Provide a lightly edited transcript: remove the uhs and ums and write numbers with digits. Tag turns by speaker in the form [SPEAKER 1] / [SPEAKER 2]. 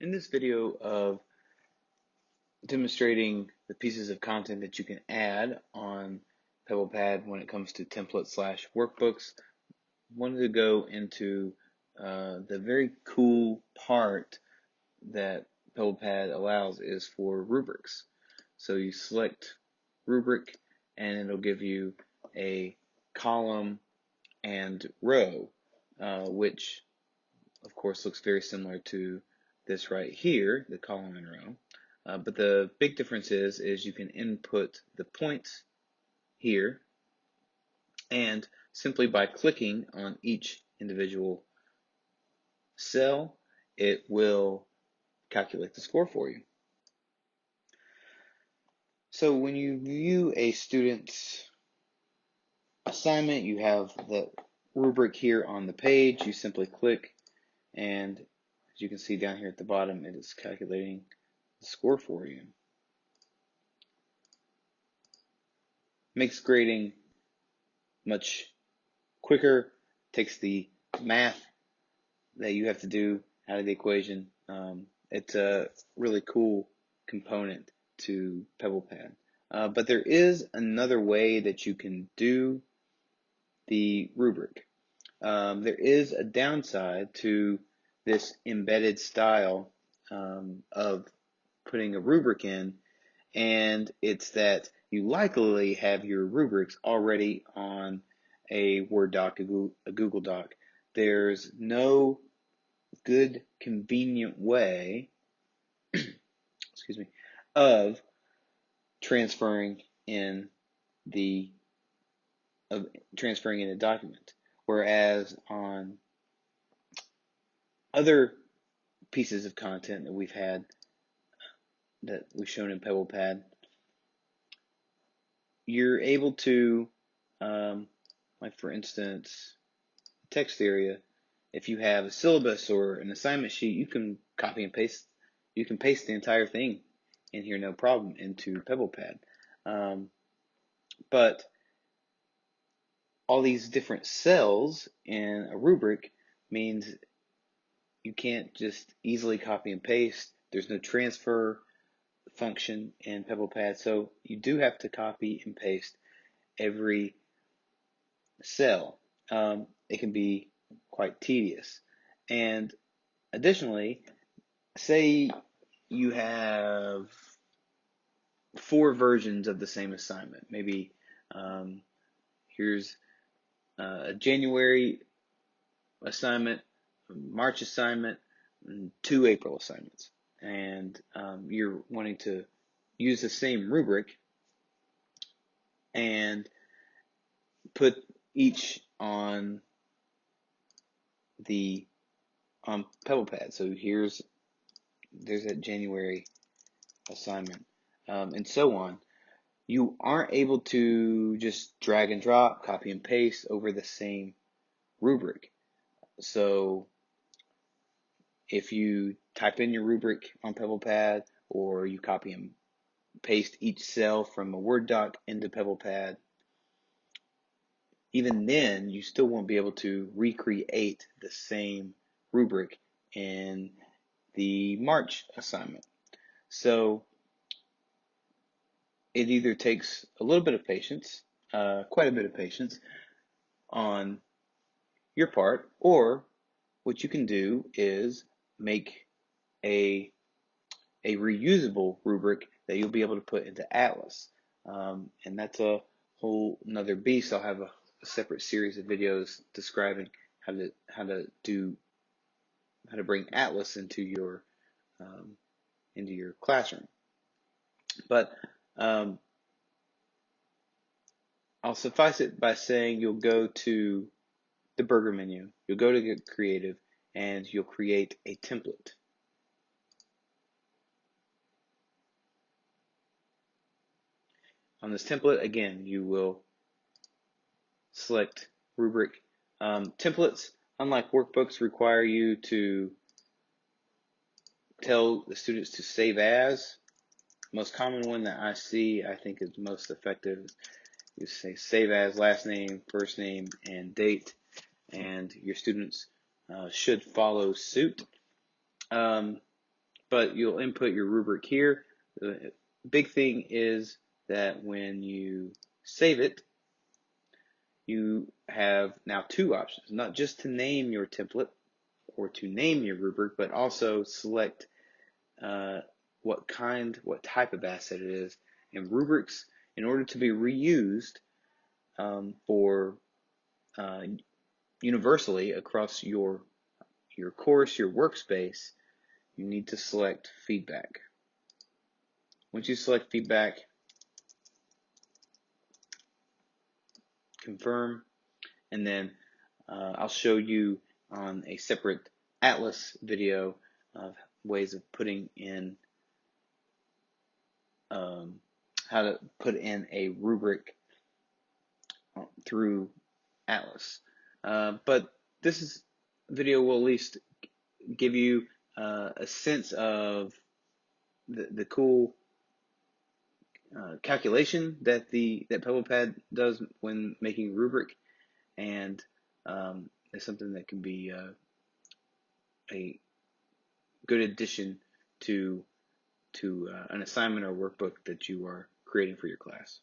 [SPEAKER 1] In this video of demonstrating the pieces of content that you can add on PebblePad when it comes to templates/workbooks, I wanted to go into the very cool part that PebblePad allows is for rubrics. So you select rubric and it'll give you a column and row, which of course looks very similar to this right here, the column and row. But the big difference is you can input the points here, and simply by clicking on each individual cell, it will calculate the score for you. So when you view a student's assignment, you have the rubric here on the page. You simply click, and as you can see down here at the bottom, it is calculating the score for you. Makes grading much quicker, takes the math that you have to do out of the equation. It's a really cool component to PebblePad. But there is another way that you can do the rubric. There is a downside to this embedded style of putting a rubric in, and it's that you likely have your rubrics already on a Word doc, a Google Doc. There's no good, convenient way excuse me, of transferring in a document. Whereas on other pieces of content that we've shown in PebblePad, you're able to, like for instance, text area, if you have a syllabus or an assignment sheet, you can copy and paste. You can paste the entire thing in here, no problem, into PebblePad. But all these different cells in a rubric means you can't just easily copy and paste. There's no transfer function in PebblePad, so you do have to copy and paste every cell. It can be quite tedious. And additionally, say you have 4 versions of the same assignment. Maybe here's a January assignment, a March assignment, and 2 April assignments. And you're wanting to use the same rubric and put each on PebblePad. So there's that January assignment, and so on. You aren't able to just drag and drop, copy and paste over the same rubric. So if you type in your rubric on PebblePad, or you copy and paste each cell from a Word doc into PebblePad, even then you still won't be able to recreate the same rubric in the March assignment. So it either takes a little bit of patience, quite a bit of patience on your part, or what you can do is make a reusable rubric that you'll be able to put into Atlas. And that's a whole another beast. I'll have a separate series of videos describing how to bring Atlas into your classroom. But I'll suffice it by saying you'll go to the burger menu, you'll go to Get Creative, and you'll create a template. On this template, again, you will select rubric. Templates, unlike workbooks, require you to tell the students to save as. Most common one that I see, I think is most effective, you say save as last name, first name, and date, and your students should follow suit. but you'll input your rubric here. The big thing is that when you save it, you have now two options, not just to name your template or to name your rubric, but also select what type of asset it is. And rubrics, in order to be reused for universally across your course, your workspace, you need to select feedback. Once you select feedback, confirm, and then I'll show you on a separate Atlas video of ways of putting in how to put in a rubric through Atlas. But this video will at least give you a sense of the cool calculation that PebblePad does when making rubric, and it's something that can be a good addition to an assignment or workbook that you are creating for your class.